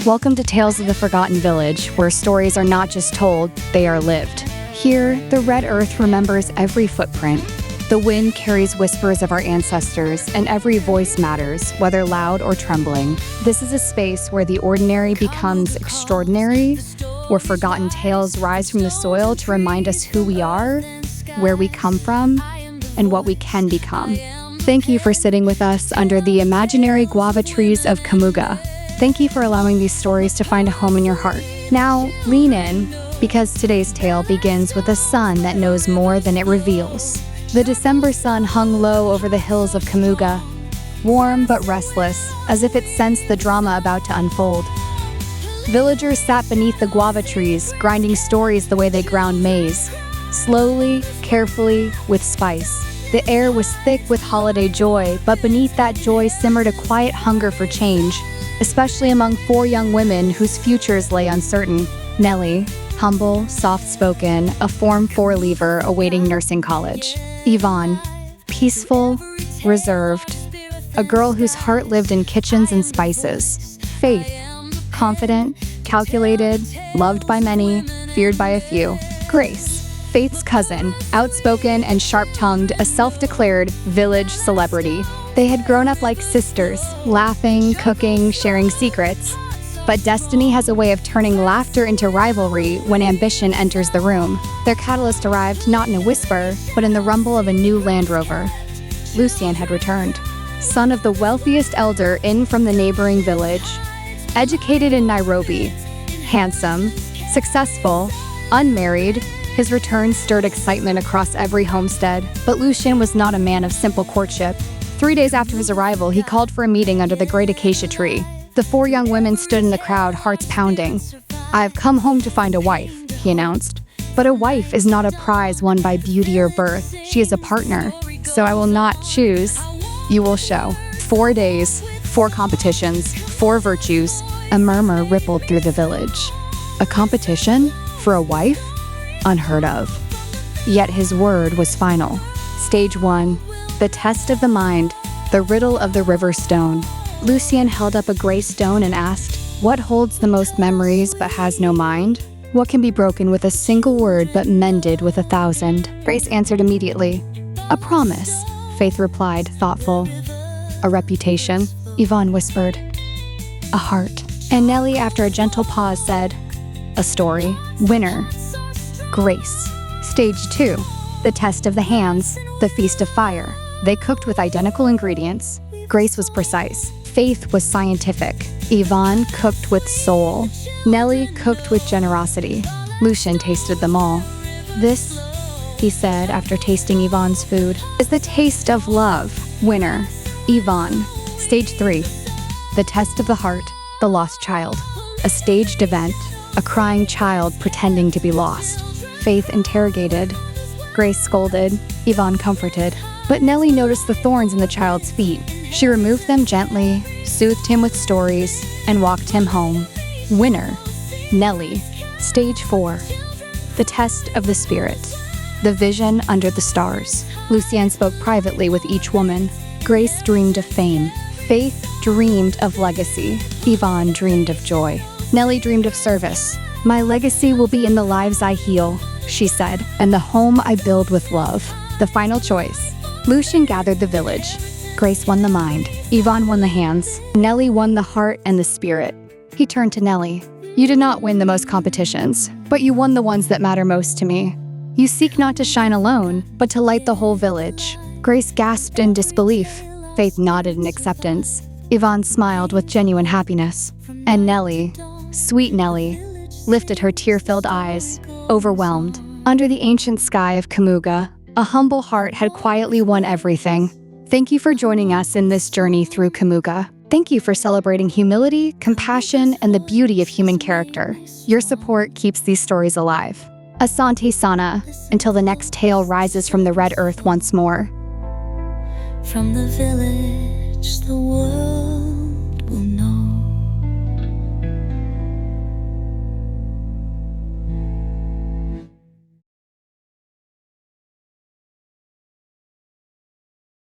Welcome to Tales of the Forgotten Village, where stories are not just told, they are lived. Here, the Red Earth remembers every footprint. The wind carries whispers of our ancestors, and every voice matters, whether loud or trembling. This is a space where the ordinary becomes extraordinary, where forgotten tales rise from the soil to remind us who we are, where we come from, and what we can become. Thank you for sitting with us under the imaginary guava trees of Kamuga. Thank you for allowing these stories to find a home in your heart. Now, lean in, because today's tale begins with a sun that knows more than it reveals. The December sun hung low over the hills of Kamuga, warm but restless, as if it sensed the drama about to unfold. Villagers sat beneath the guava trees, grinding stories the way they ground maize. Slowly, carefully, with spice. The air was thick with holiday joy, but beneath that joy simmered a quiet hunger for change, especially among 4 young women whose futures lay uncertain. Nelly, humble, soft-spoken, a Form 4 leaver awaiting nursing college. Yvonne, peaceful, reserved, a girl whose heart lived in kitchens and spices. Faith, confident, calculated, loved by many, feared by a few. Grace, Faith's cousin, outspoken and sharp-tongued, a self-declared village celebrity. They had grown up like sisters, laughing, cooking, sharing secrets. But destiny has a way of turning laughter into rivalry when ambition enters the room. Their catalyst arrived not in a whisper, but in the rumble of a new Land Rover. Lucien had returned, son of the wealthiest elder in from the neighboring village. Educated in Nairobi, handsome, successful, unmarried, his return stirred excitement across every homestead. But Lucien was not a man of simple courtship. 3 days after his arrival, he called for a meeting under the great acacia tree. The 4 young women stood in the crowd, hearts pounding. "I have come home to find a wife," he announced. "But a wife is not a prize won by beauty or birth. She is a partner. So I will not choose. You will show." 4 days, 4 competitions, 4 virtues. A murmur rippled through the village. A competition? For a wife? Unheard of. Yet his word was final. Stage 1. The test of the mind. The riddle of the river stone. Lucien held up a gray stone and asked, "What holds the most memories but has no mind? What can be broken with a single word but mended with 1,000?" Grace answered immediately. "A promise," Faith replied, thoughtful. "A reputation," Yvonne whispered. "A heart." And Nelly, after a gentle pause, said, "A story." Winner. Grace. Stage 2. The test of the hands. The feast of fire. They cooked with identical ingredients. Grace was precise. Faith was scientific. Yvonne cooked with soul. Nelly cooked with generosity. Lucien tasted them all. "This," he said after tasting Yvonne's food, "is the taste of love." Winner. Yvonne. Stage 3. The test of the heart. The lost child. A staged event. A crying child pretending to be lost. Faith interrogated. Grace scolded. Yvonne comforted. But Nelly noticed the thorns in the child's feet. She removed them gently, soothed him with stories, and walked him home. Winner. Nelly. Stage 4. The test of the spirit. The vision under the stars. Lucien spoke privately with each woman. Grace dreamed of fame. Faith dreamed of legacy. Yvonne dreamed of joy. Nelly dreamed of service. "My legacy will be in the lives I heal," she said, "and the home I build with love." The final choice. Lucien gathered the village. Grace won the mind. Yvonne won the hands. Nelly won the heart and the spirit. He turned to Nelly. "You did not win the most competitions, but you won the ones that matter most to me. You seek not to shine alone, but to light the whole village." Grace gasped in disbelief. Faith nodded in acceptance. Yvonne smiled with genuine happiness. And Nelly, sweet Nelly, lifted her tear-filled eyes, overwhelmed. Under the ancient sky of Kamuga, a humble heart had quietly won everything. Thank you for joining us in this journey through Kamuga. Thank you for celebrating humility, compassion, and the beauty of human character. Your support keeps these stories alive. Asante Sana, until the next tale rises from the red earth once more. From the village, the world